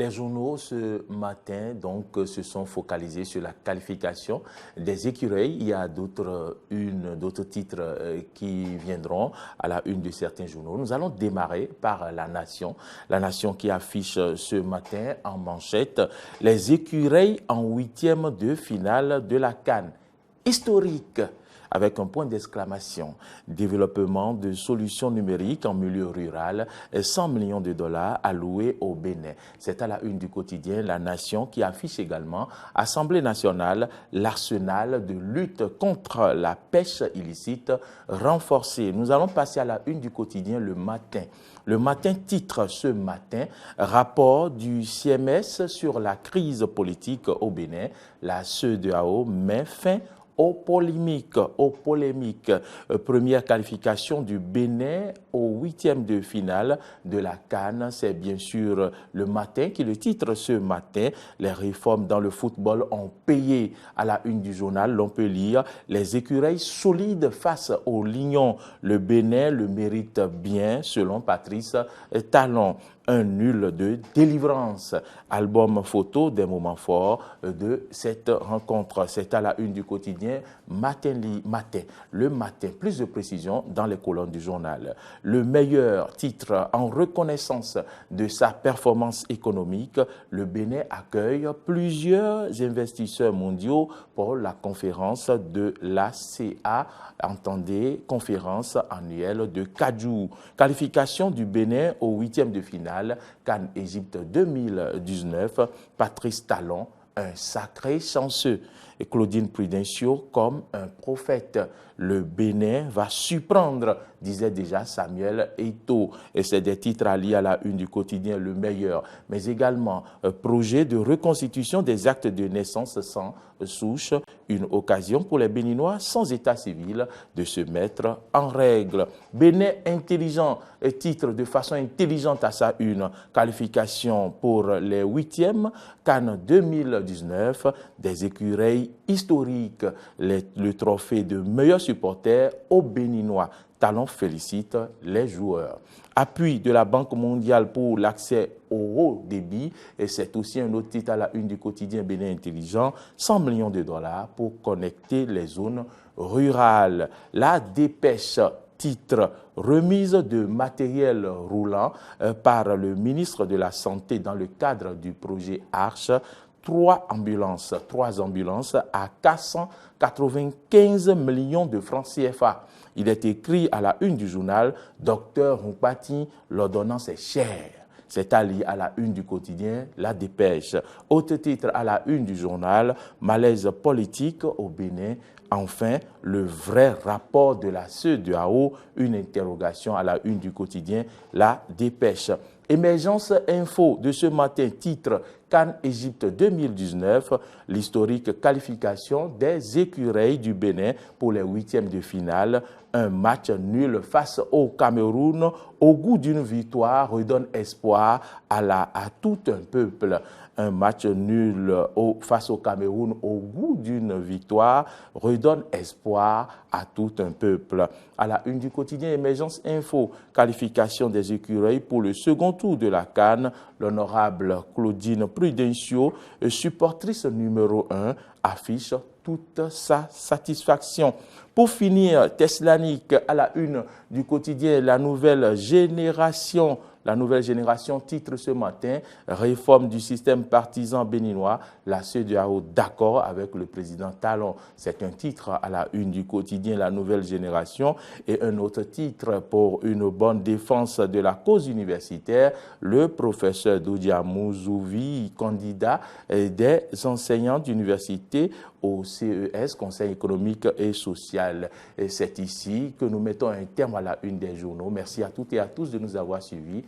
Les journaux ce matin se sont focalisés sur la qualification des écureuils. Il y a d'autres titres qui viendront à la une de certains journaux. Nous allons démarrer par La Nation qui affiche ce matin en manchette les écureuils en 8e de finale de la CAN. Historique, avec un point d'exclamation. Développement de solutions numériques en milieu rural, 100 millions de dollars alloués au Bénin. C'est à la une du quotidien La Nation qui affiche également Assemblée nationale, l'arsenal de lutte contre la pêche illicite renforcé. Nous allons passer à la une du quotidien Le Matin. Le Matin titre ce matin « Rapport du CMS sur la crise politique au Bénin ». La CEDEAO met fin aux polémiques. Première qualification du Bénin au 8e de finale de la CAN. C'est bien sûr Le Matin qui le titre ce matin. Les réformes dans le football ont payé. À la une du journal, l'on peut lire les écureuils solides face aux lions. Le Bénin le mérite bien, selon Patrice Talon. Un nul de délivrance. Album photo des moments forts de cette rencontre. C'est à la une du quotidien Matin. Le Matin, plus de précision dans les colonnes du journal. Le meilleur titre en reconnaissance de sa performance économique. Le Bénin accueille plusieurs investisseurs mondiaux pour la conférence de l'ACA. Entendez, conférence annuelle de Kajou. Qualification du Bénin au 8e de finale, CAN Égypte 2019. Patrice Talon, un sacré chanceux. Et Claudine Prudencio comme un prophète. Le Bénin va surprendre, disait déjà Samuel Eto'o. Et c'est des titres alliés à la une du quotidien Le Meilleur. Mais également, projet de reconstitution des actes de naissance sans souche. Une occasion pour les Béninois sans état civil de se mettre en règle. Bénin intelligent, titre de façon intelligente à sa une. Qualification pour les 8e, CAN 2019, des écureuils historiques. Le trophée de meilleur supporter aux Béninois. Talon félicite les joueurs. Appui de la Banque mondiale pour l'accès au haut débit, et c'est aussi un autre titre à la une du quotidien Bénin Intelligent, 100 millions de dollars pour connecter les zones rurales. La Dépêche titre remise de matériel roulant par le ministre de la Santé dans le cadre du projet Arche. 3 ambulances à 495 millions de francs CFA. Il est écrit à la une du journal « Docteur Mpati, l'ordonnance est chère ». C'est allié à la une du quotidien La Dépêche. Autre titre à la une du journal « Malaise politique au Bénin ». Enfin, le vrai rapport de la CEDEAO, une interrogation à la une du quotidien La Dépêche. Émergence Info de ce matin, titre CAN Égypte 2019, l'historique qualification des écureuils du Bénin pour les 8e de finale. Un match nul face au Cameroun, au goût d'une victoire, redonne espoir à tout un peuple. Un match nul face au Cameroun, au goût d'une victoire, redonne espoir à tout un peuple. À la une du quotidien Émergence Info, qualification des écureuils pour le second tour de la CAN, l'honorable Claudine Prudencio, supportrice numéro 1, affiche toute sa satisfaction. Pour finir, Teslanic à la une du quotidien La Nouvelle Génération. La Nouvelle Génération titre ce matin « Réforme du système partisan béninois, la CEDEAO d'accord avec le président Talon ». C'est un titre à la une du quotidien La Nouvelle Génération et un autre titre pour une bonne défense de la cause universitaire. Le professeur Doudia Mouzouvi, candidat des enseignants d'université au CES, Conseil économique et social. Et c'est ici que nous mettons un terme à la une des journaux. Merci à toutes et à tous de nous avoir suivis.